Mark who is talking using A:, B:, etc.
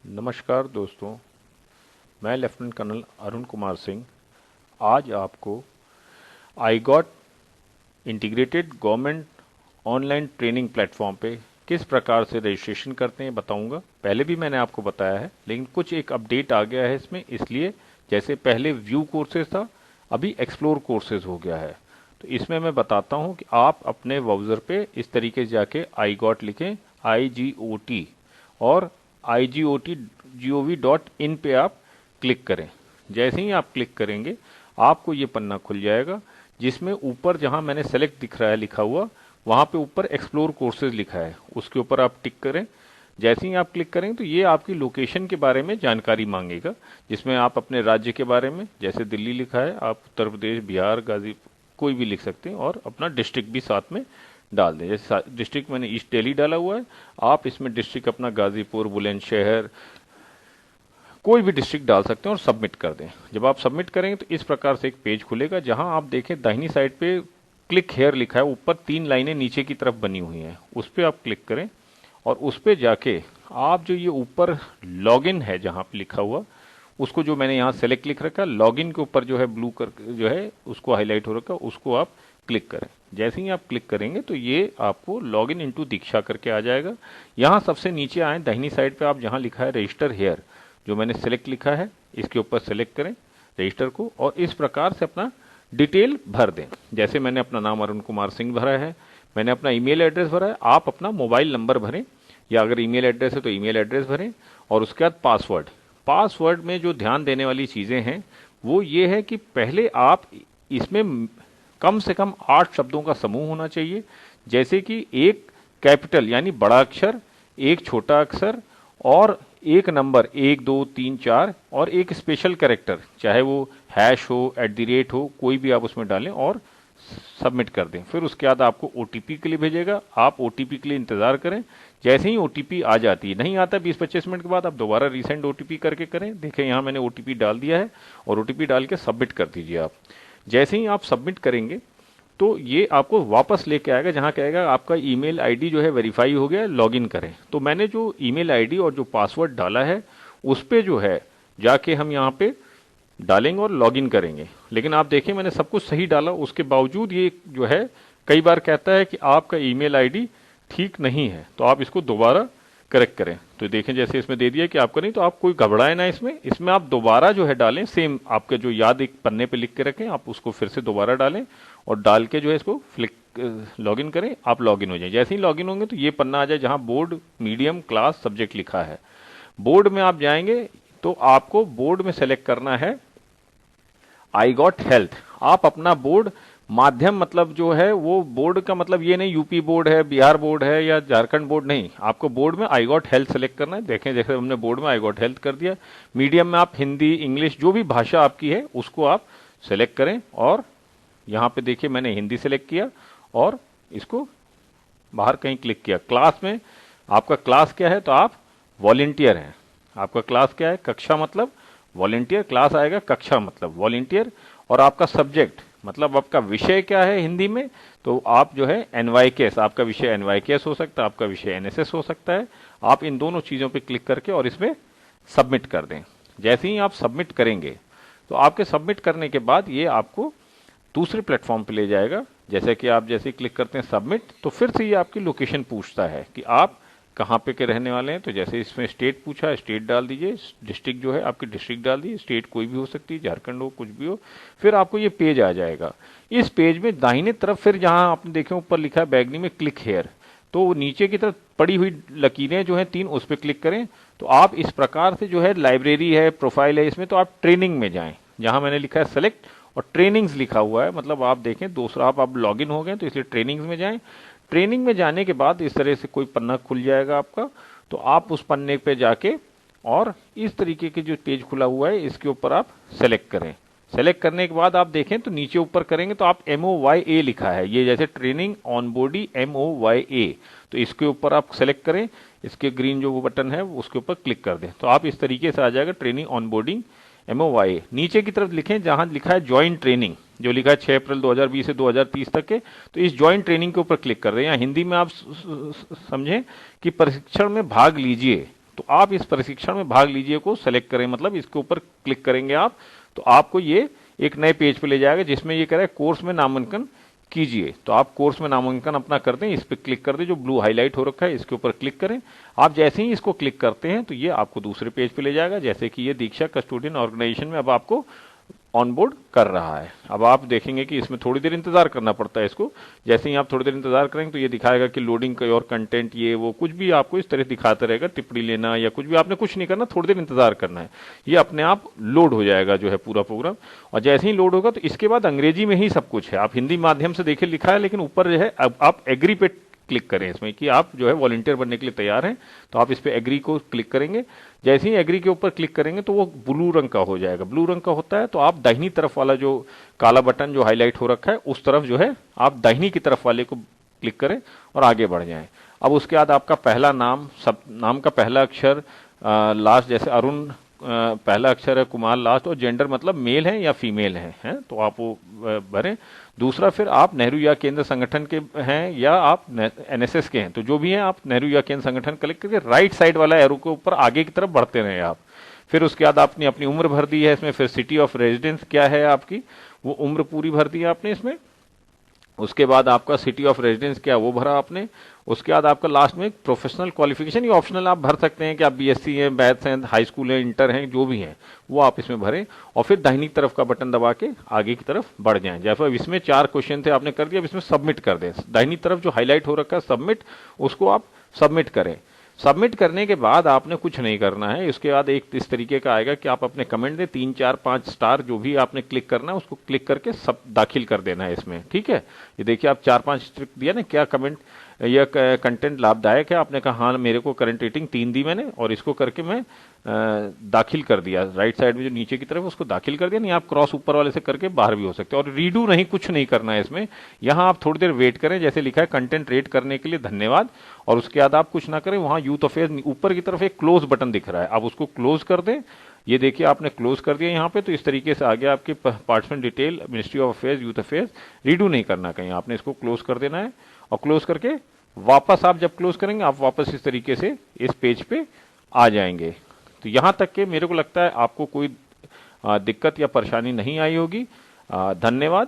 A: नमस्कार दोस्तों, मैं लेफ्टिनेंट कर्नल अरुण कुमार सिंह आज आपको I got integrated government online training platform पे किस प्रकार से रजिस्ट्रेशन करते हैं बताऊंगा। पहले भी मैंने आपको बताया है, लेकिन कुछ एक अपडेट आ गया है इसमें, इसलिए जैसे पहले व्यू कोर्सेज था, अभी एक्सप्लोर कोर्सेज हो गया है। तो इसमें मैं बताता हूं कि आप अपने ब्राउज़र पे इस तरीके से जाके आई गॉट लिखें, IGOT, और IGOT.gov.in पे आप क्लिक करें। जैसे ही आप क्लिक करेंगे आपको ये पन्ना खुल जाएगा, जिसमें ऊपर जहां मैंने सेलेक्ट दिख रहा है लिखा हुआ, वहां पे ऊपर एक्सप्लोर कोर्सेज लिखा है, उसके ऊपर आप टिक करें। जैसे ही आप क्लिक करेंगे तो ये आपकी लोकेशन के बारे में जानकारी मांगेगा, जिसमें आप अपने राज्य के बारे में, जैसे दिल्ली लिखा है, आप उत्तर प्रदेश, बिहार, गाजीपुर कोई भी लिख सकते हैं, और अपना डिस्ट्रिक्ट भी साथ में डाल दें। जैसे डिस्ट्रिक्ट मैंने ईस्ट दिल्ली डाला हुआ है, आप इसमें डिस्ट्रिक्ट अपना गाजीपुर, बुलंदशहर, कोई भी डिस्ट्रिक्ट डाल सकते हैं और सबमिट कर दें। जब आप सबमिट करेंगे तो इस प्रकार से एक पेज खुलेगा, जहां आप देखें दाहिनी साइड पे क्लिक हेयर लिखा है, ऊपर 3 लाइनें नीचे की तरफ बनी हुई हैं, उस पर आप क्लिक करें और उस पर जाके आप जो ये ऊपर लॉगिन है जहां पे लिखा हुआ, उसको जो मैंने यहाँ सेलेक्ट लिख रखा, लॉगिन के ऊपर जो है ब्लू कर जो है उसको हाईलाइट हो रखा, उसको आप क्लिक करें। जैसे ही आप क्लिक करेंगे तो ये आपको लॉगिन इनटू दीक्षा करके आ जाएगा। यहाँ सबसे नीचे आए दाहिनी साइड पे, आप जहाँ लिखा है रजिस्टर हेयर, जो मैंने सेलेक्ट लिखा है, इसके ऊपर सेलेक्ट करें रजिस्टर को, और इस प्रकार से अपना डिटेल भर दें। जैसे मैंने अपना नाम अरुण कुमार सिंह भरा है, मैंने अपना ईमेल एड्रेस भरा है, आप अपना मोबाइल नंबर भरें, या अगर ईमेल एड्रेस है तो ईमेल एड्रेस भरें, और उसके बाद पासवर्ड। पासवर्ड में जो ध्यान देने वाली चीजें हैं वो ये है कि पहले आप इसमें कम से कम 8 शब्दों का समूह होना चाहिए, जैसे कि एक कैपिटल यानी बड़ा अक्षर, एक छोटा अक्षर, और एक नंबर 1 2 3 4, और एक स्पेशल कैरेक्टर, चाहे वो हैश हो, @ हो, कोई भी आप उसमें डालें और सबमिट कर दें। फिर उसके बाद आपको OTP के लिए भेजेगा, आप OTP के लिए इंतजार करें। जैसे ही OTP आ जाती है, नहीं आता 20-25 मिनट के बाद, आप दोबारा रीसेंड OTP करके करें। देखें यहाँ मैंने OTP डाल दिया है, और OTP डाल के सबमिट कर दीजिए आप। जैसे ही आप सबमिट करेंगे तो ये आपको वापस लेके आएगा, जहां कहेगा आपका ईमेल आईडी जो है वेरीफाई हो गया, लॉगिन करें। तो मैंने जो ईमेल आईडी और जो पासवर्ड डाला है, उस पे जो है जाके हम यहाँ पे डालेंगे और लॉगिन करेंगे। लेकिन आप देखिए मैंने सब कुछ सही डाला, उसके बावजूद ये जो है कई बार कहता है कि आपका ईमेल आईडी ठीक नहीं है, तो आप इसको दोबारा करेक्ट करें। तो देखें जैसे इसमें दे दिया कि आपका नहीं, तो आप कोई घबराए ना, इसमें आप दोबारा जो है डालें, सेम आपके जो याद एक पन्ने पे लिख के रखें, आप उसको फिर से दोबारा डालें, और डाल के जो है इसको लॉगिन करें, आप लॉगिन हो जाए। जैसे ही लॉगिन होंगे तो ये पन्ना आ जाए जहां बोर्ड, मीडियम, क्लास, सब्जेक्ट लिखा है। बोर्ड में आप जाएंगे तो आपको बोर्ड में सेलेक्ट करना है आई गॉट हेल्थ। आप अपना बोर्ड, माध्यम मतलब जो है वो बोर्ड का मतलब ये नहीं यूपी बोर्ड है, बिहार बोर्ड है या झारखंड बोर्ड, नहीं, आपको बोर्ड में आई गॉट हेल्थ सेलेक्ट करना है। देखें जैसे हमने बोर्ड में आई गॉट हेल्थ कर दिया। मीडियम में आप हिंदी, इंग्लिश, जो भी भाषा आपकी है उसको आप सेलेक्ट करें, और यहाँ पे देखिए मैंने हिंदी सेलेक्ट किया और इसको बाहर कहीं क्लिक किया। क्लास में आपका क्लास क्या है, तो आप वॉलेंटियर हैं। आपका क्लास क्या है, कक्षा मतलब वॉलेंटियर, क्लास आएगा, कक्षा मतलब वॉलेंटियर। और आपका सब्जेक्ट मतलब आपका विषय क्या है हिंदी में, तो आप जो है NYKS, आपका विषय NYKS हो सकता है, आपका विषय NSS हो सकता है। आप इन दोनों चीजों पे क्लिक करके और इसमें सबमिट कर दें। जैसे ही आप सबमिट करेंगे तो आपके सबमिट करने के बाद ये आपको दूसरे प्लेटफॉर्म पे ले जाएगा। जैसे कि आप जैसे क्लिक करते हैं सबमिट, तो फिर से ये आपकी लोकेशन पूछता है कि आप कहाँ पे के रहने वाले हैं। तो जैसे इसमें स्टेट पूछा है, स्टेट डाल दीजिए, डिस्ट्रिक्ट जो है आपकी डिस्ट्रिक्ट डाल दीजिए, स्टेट कोई भी हो सकती है, झारखंड हो, कुछ भी हो। फिर आपको ये पेज आ जाएगा। इस पेज में दाहिने तरफ फिर जहां आपने देखे ऊपर लिखा है बैगनी में क्लिक हेयर, तो नीचे की तरफ पड़ी हुई लकीरें जो है 3, उस पर क्लिक करें। तो आप इस प्रकार से जो है लाइब्रेरी है, प्रोफाइल है, इसमें तो आप ट्रेनिंग में जाएं, जहां मैंने लिखा है सेलेक्ट और ट्रेनिंग्स लिखा हुआ है, मतलब आप देखें दूसरा आप लॉगिन हो गए, तो इसलिए ट्रेनिंग्स में जाएं। ट्रेनिंग में जाने के बाद इस तरह से कोई पन्ना खुल जाएगा आपका, तो आप उस पन्ने पे जाके और इस तरीके के जो पेज खुला हुआ है इसके ऊपर आप सेलेक्ट करें। सेलेक्ट करने के बाद आप देखें तो नीचे ऊपर करेंगे तो आप MOYA लिखा है, ये जैसे ट्रेनिंग ऑन बॉडी MOYA, तो इसके ऊपर आप सेलेक्ट करें, इसके ग्रीन जो वो बटन है उसके ऊपर क्लिक कर दें, तो आप इस तरीके से आ जाएगा ट्रेनिंग ऑन बोर्डिंग MOYA। नीचे की तरफ लिखें जहां लिखा है ज्वाइन ट्रेनिंग, जो लिखा है 6 अप्रैल 2020 से 2030 तक के, तो इस ज्वाइन ट्रेनिंग के ऊपर क्लिक कर दें। या हिंदी में आप समझें कि प्रशिक्षण में भाग लीजिए, तो आप इस प्रशिक्षण में भाग लीजिए को सेलेक्ट करें, मतलब इसके ऊपर क्लिक करेंगे आप तो आपको ये एक नए पेज पे ले जाएगा जिसमें ये कह रहा है कोर्स में नामांकन कीजिए। तो आप कोर्स में नामांकन अपना कर दें, इस पर क्लिक कर दें, जो ब्लू हाईलाइट हो रखा है इसके ऊपर क्लिक करें। आप जैसे ही इसको क्लिक करते हैं तो ये आपको दूसरे पेज पे ले जाएगा, जैसे कि ये दीक्षा कस्टोडियन ऑर्गेनाइजेशन में अब आपको ऑनबोर्ड कर रहा है। अब आप देखेंगे कि इसमें थोड़ी देर इंतजार करना पड़ता है इसको। जैसे ही आप थोड़ी देर इंतजार करेंगे तो ये दिखाएगा कि लोडिंग और कंटेंट ये वो कुछ भी आपको इस तरह दिखाता रहेगा, टिप्पणी लेना या कुछ भी, आपने कुछ नहीं करना, थोड़ी देर इंतजार करना है। ये अपने आप लोड हो जाएगा जो है पूरा प्रोग्राम। और जैसे ही लोड होगा तो इसके बाद अंग्रेजी में ही सब कुछ है। आप हिंदी माध्यम से देखिए लिखा है, लेकिन ऊपर जो है अब आप एग्री पे क्लिक करें इसमें कि आप जो है वॉलंटियर बनने के लिए तैयार हैं, तो आप इस पे एग्री को क्लिक करेंगे। जैसे ही एग्री के ऊपर क्लिक करेंगे तो वो ब्लू रंग का हो जाएगा। ब्लू रंग का होता है तो आप दाहिनी तरफ वाला जो काला बटन जो हाईलाइट हो रखा है उस तरफ जो है आप दाहिनी की तरफ वाले को क्लिक करें और आगे बढ़ जाएं। अब उसके बाद आपका पहला नाम, सब नाम का पहला अक्षर, लास्ट जैसे अरुण पहला अक्षर है, कुमार लास्ट, और जेंडर मतलब मेल है या फीमेल है तो आप वो भरें। दूसरा, फिर आप नेहरू युवा केंद्र संगठन के हैं या आप एनएसएस के हैं, तो जो भी हैं आप नेहरू युवा केंद्र संगठन कलेक्ट करके राइट साइड वाला एरो के ऊपर आगे की तरफ बढ़ते रहे आप। फिर उसके बाद आपने अपनी उम्र भर दी है इसमें, फिर सिटी ऑफ रेजिडेंस क्या है आपकी, वो उम्र पूरी भर दी है आपने इसमें। उसके बाद आपका सिटी ऑफ रेजिडेंस क्या वो भरा आपने। उसके बाद आपका लास्ट में प्रोफेशनल क्वालिफिकेशन, ये ऑप्शनल आप भर सकते हैं कि आप बीएससी हैं, मैथ्स हैं, हाई स्कूल है, इंटर हैं, जो भी हैं वो आप इसमें भरें। और फिर दाहिनी तरफ का बटन दबा के आगे की तरफ बढ़ जाएं। जैसे इसमें 4 क्वेश्चन थे आपने कर दिया, अब इसमें सबमिट कर दें। दाहिनी तरफ जो हाईलाइट हो रखा है सबमिट, उसको आप सबमिट करें। सबमिट करने के बाद आपने कुछ नहीं करना है। उसके बाद एक इस तरीके का आएगा कि आप अपने कमेंट दें, 3, 4, 5 स्टार जो भी आपने क्लिक करना है उसको क्लिक करके सब दाखिल कर देना है इसमें, ठीक है। ये देखिए आप 4-5 दिया ना, क्या कमेंट, यह कंटेंट लाभदायक है, आपने कहा हाँ मेरे को करंट रेटिंग 3 दी मैंने, और इसको करके मैं दाखिल कर दिया। राइट साइड में जो नीचे की तरफ उसको दाखिल कर दिया। नहीं, आप क्रॉस ऊपर वाले से करके बाहर भी हो सकते हैं। और रीडू नहीं, कुछ नहीं करना है इसमें। यहाँ आप थोड़ी देर वेट करें, जैसे लिखा है कंटेंट रेट करने के लिए धन्यवाद, और उसके बाद आप कुछ ना करें। वहां यूथ अफेयर्स ऊपर की तरफ एक क्लोज बटन दिख रहा है, आप उसको क्लोज कर दें। ये देखिए आपने क्लोज कर दिया यहाँ पे। तो इस तरीके से आगे आपके participant detail, ministry of affairs, youth affairs, redo नहीं करना कहीं, आपने इसको क्लोज कर देना है। और क्लोज करके वापस आप जब क्लोज करेंगे आप वापस इस तरीके से इस पेज पे आ जाएंगे। तो यहां तक के मेरे को लगता है आपको कोई दिक्कत या परेशानी नहीं आई होगी। धन्यवाद।